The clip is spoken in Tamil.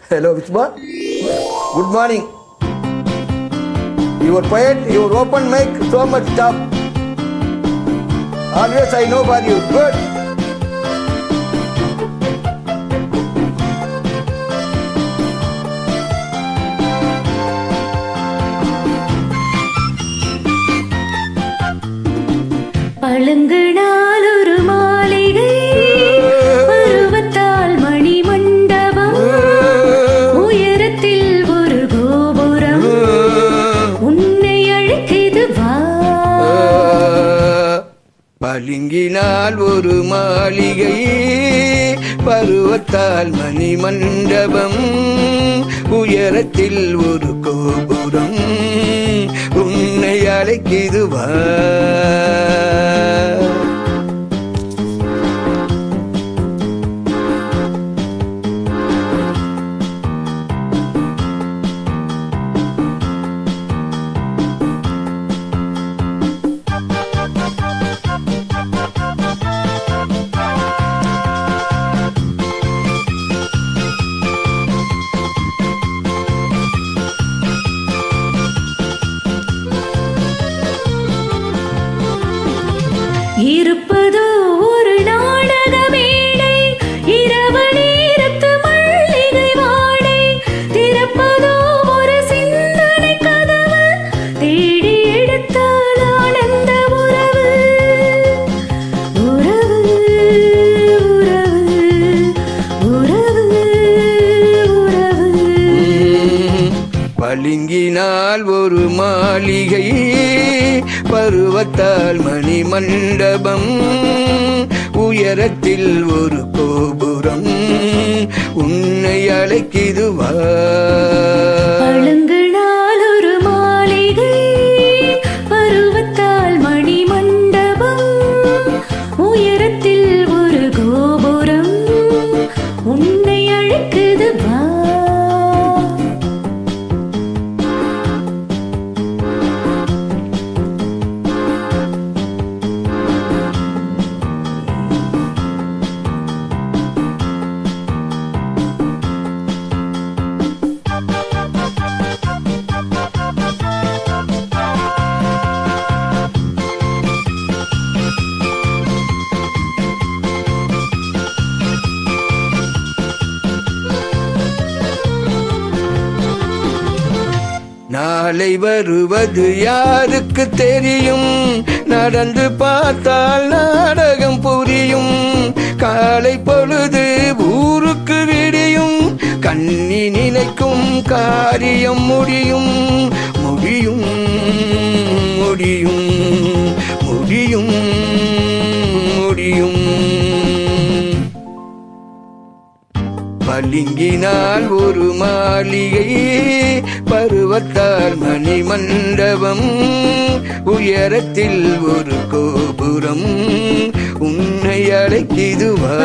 Hello, Vishma. Good morning. Your poet, your open mic, so much stuff. Always I know for you. Good. பழுங்கினால் ஒரு மாளிகை பருவத்தால் மணி மண்டபம் உயரத்தில் ஒரு கோபுரம் உன்னை அழைக்குது வா. பளிங்கினால் ஒரு மாளிகை பருவத்தால் மணி மண்டபம் உயரத்தில் ஒரு கோபுரம் உன்னை அழைக்குது வா. இருப்பதோ ஒரு நாடக மேடை இரவு நேரத்து மல்லிகை வாடை திறப்பதோ ஒரு சிந்தனை கதவு தேடி எடுத்தால் ஆனந்த உறவு உறவு உறவு உறவு உறவு. பளிங்கினால் ஒரு மாளிகை பருவத்தால் மணி மண்டபம் உயரத்தில் ஒரு கோபுரம் உன்னை அழைக்குது வா. பழுங்கினால் ஒரு மாளிகை பருவத்தால் மணி மண்டபம் உயரத்தில் ஒரு கோபுரம் உன்னை அழைக்குது வா. நாளை வருவது யாருக்கு தெரியும், நடந்து பார்த்தால் நாடகம் புரியும். காலை பொழுது ஊருக்கு விடியும், கண்ணி நினைக்கும் காரியம் முடியும் முடியும் முடியும் முடியும் முடியும். பளிங்கினால் ஒரு மாளிகை பருவத்தால் மணி மண்டபம் உயரத்தில் ஒரு கோபுரம் உன்னை அழைக்குது வா.